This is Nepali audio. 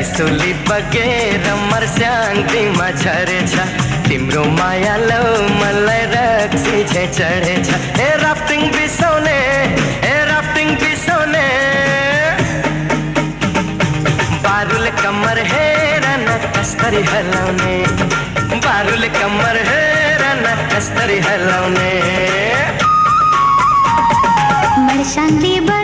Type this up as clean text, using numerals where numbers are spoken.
सुली बगेर मर्स्याङमा झरेछ तिम्रो माया लौ मलाई रक्सी झै चढेछ ए राफ्टिङ बिसाउने बारुले कम्मर हेर न कस्तरी हलाउने बारुले कम्मर हेर न कस्तरी हलाउने मर्स्याङले